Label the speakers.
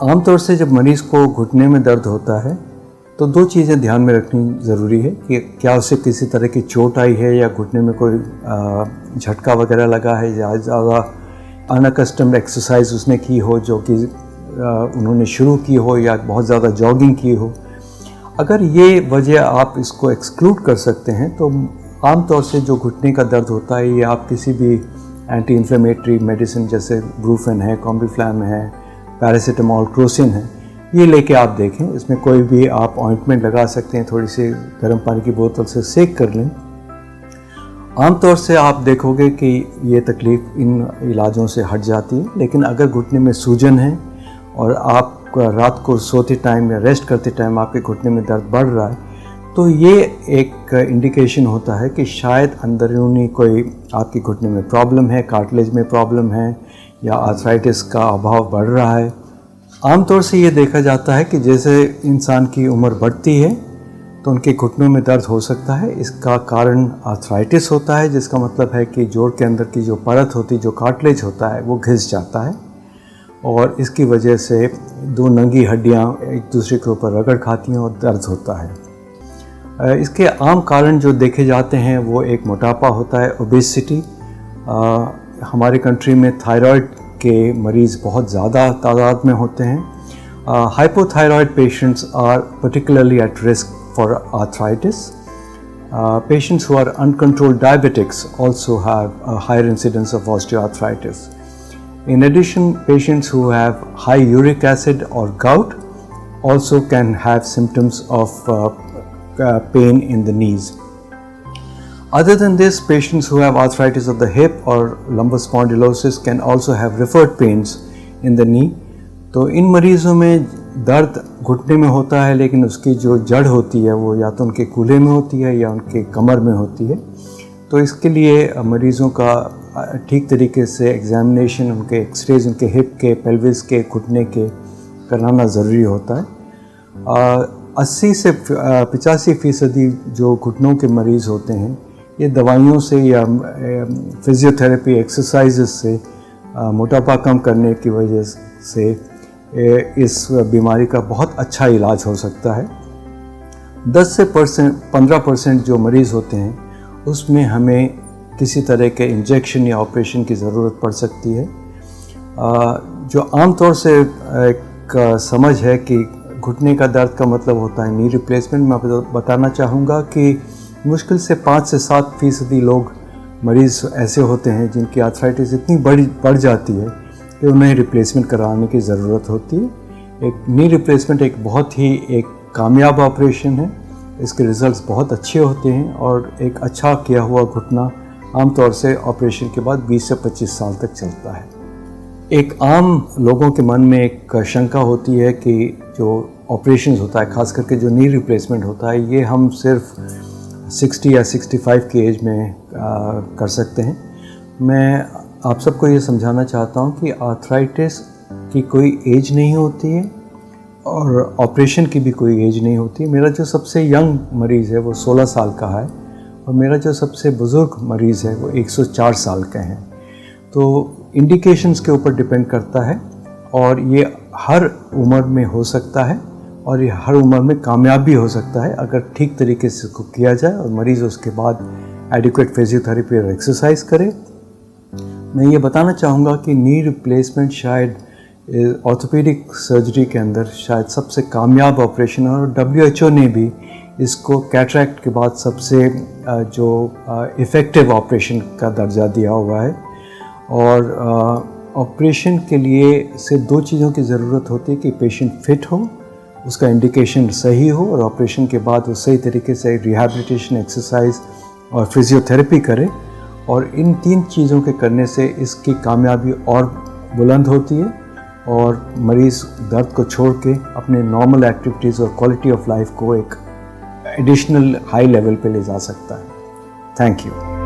Speaker 1: आमतौर से जब मरीज़ को घुटने में दर्द होता है तो दो चीज़ें ध्यान में रखनी ज़रूरी है कि क्या उसे किसी तरह की चोट आई है या घुटने में कोई झटका वगैरह लगा है या ज़्यादा अनकस्टम्ड एक्सरसाइज उसने की हो जो कि उन्होंने शुरू की हो या बहुत ज़्यादा जॉगिंग की हो। अगर ये वजह आप इसको एक्सक्लूड कर सकते हैं तो आमतौर से जो घुटने का दर्द होता है ये आप किसी भी एंटी इन्फ्लेमेटरी मेडिसिन जैसे ब्रूफेन है, कॉम्बिफ्लैम है, पैरासीटामोल, क्रोसिन है, ये लेके आप देखें। इसमें कोई भी आप ऑइंटमेंट लगा सकते हैं, थोड़ी सी गर्म पानी की बोतल से सेक कर लें। आमतौर से आप देखोगे कि ये तकलीफ़ इन इलाजों से हट जाती है। लेकिन अगर घुटने में सूजन है और आप रात को सोते टाइम या रेस्ट करते टाइम आपके घुटने में दर्द बढ़ रहा है तो ये एक इंडिकेशन होता है कि शायद अंदरूनी कोई आपके घुटने में प्रॉब्लम है, कार्टिलेज में प्रॉब्लम है या आर्थराइटिस का अभाव बढ़ रहा है। आमतौर से ये देखा जाता है कि जैसे इंसान की उम्र बढ़ती है तो उनके घुटनों में दर्द हो सकता है। इसका कारण आर्थराइटिस होता है, जिसका मतलब है कि जोड़ के अंदर की जो परत होती है, जो कार्टिलेज होता है, वो घिस जाता है और इसकी वजह से दो नंगी हड्डियां एक दूसरे के ऊपर रगड़ खाती हैं और दर्द होता है। इसके आम कारण जो देखे जाते हैं वो एक मोटापा होता है, ओबेसिटी। हमारे कंट्री में थायराइड के मरीज़ बहुत ज़्यादा तादाद में होते हैं। Hypothyroid patients are particularly at risk for arthritis. Patients who are uncontrolled diabetics also have a higher incidence of osteoarthritis. In addition, patients who have high uric acid or gout also can have symptoms of pain in the knees. Other than this, patients who have arthritis of the hip or lumbar spondylosis can also have referred pains in the knee. तो इन मरीज़ों में दर्द घुटने में होता है लेकिन उसकी जो जड़ होती है वो या तो उनके कूल्हे में होती है या उनके कमर में होती है। तो इसके लिए मरीज़ों का ठीक तरीके से एग्जामिनेशन, उनके एक्सरेज, उनके हिप के, पेल्विस के, घुटने के कराना ज़रूरी होता है। 80 से 85% जो घुटनों के मरीज़ होते हैं ये दवाइयों से या फिजियोथेरेपी एक्सरसाइजेस से, मोटापा कम करने की वजह से इस बीमारी का बहुत अच्छा इलाज हो सकता है। 10 से 15% जो मरीज़ होते हैं उसमें हमें किसी तरह के इंजेक्शन या ऑपरेशन की ज़रूरत पड़ सकती है। जो आमतौर से एक समझ है कि घुटने का दर्द का मतलब होता है नी रिप्लेसमेंट। मैं बताना चाहूँगा कि मुश्किल से 5 से 7% लोग मरीज़ ऐसे होते हैं जिनकी आर्थराइटिस इतनी बढ़ जाती है कि उन्हें रिप्लेसमेंट कराने की ज़रूरत होती है। एक नी रिप्लेसमेंट एक बहुत ही एक कामयाब ऑपरेशन है। इसके रिज़ल्ट्स बहुत अच्छे होते हैं और एक अच्छा किया हुआ घुटना आमतौर से ऑपरेशन के बाद 20 से 25 साल तक चलता है। एक आम लोगों के मन में एक शंका होती है कि जो ऑपरेशन होता है, ख़ास करके जो नी रिप्लेसमेंट होता है, ये हम सिर्फ 60 या 65 की एज में कर सकते हैं। मैं आप सबको ये समझाना चाहता हूँ कि आर्थराइटिस की कोई एज नहीं होती है और ऑपरेशन की भी कोई एज नहीं होती। मेरा जो सबसे यंग मरीज़ है वो 16 साल का है और मेरा जो सबसे बुज़ुर्ग मरीज़ है वो 104 साल का है। तो इंडिकेशंस के ऊपर डिपेंड करता है और ये हर उम्र में हो सकता है और ये हर उम्र में कामयाब भी हो सकता है अगर ठीक तरीके से इसको किया जाए और मरीज़ उसके बाद एडिक्वेट फिजियोथेरेपी और एक्सरसाइज करे। मैं ये बताना चाहूँगा कि नी रिप्लेसमेंट शायद ऑर्थोपेडिक सर्जरी के अंदर शायद सबसे कामयाब ऑपरेशन है और WHO ने भी इसको कैटरैक्ट के बाद सबसे जो इफ़ेक्टिव ऑपरेशन का दर्जा दिया हुआ है। और ऑपरेशन के लिए सिर्फ 2 चीज़ों की ज़रूरत होती है कि पेशेंट फिट हो, उसका इंडिकेशन सही हो और ऑपरेशन के बाद वो सही तरीके से रिहैबिलिटेशन, एक्सरसाइज और फिजियोथेरेपी करे। और इन 3 चीज़ों के करने से इसकी कामयाबी और बुलंद होती है और मरीज़ दर्द को छोड़ के अपने नॉर्मल एक्टिविटीज़ और क्वालिटी ऑफ लाइफ को एक एडिशनल हाई लेवल पे ले जा सकता है। Thank you.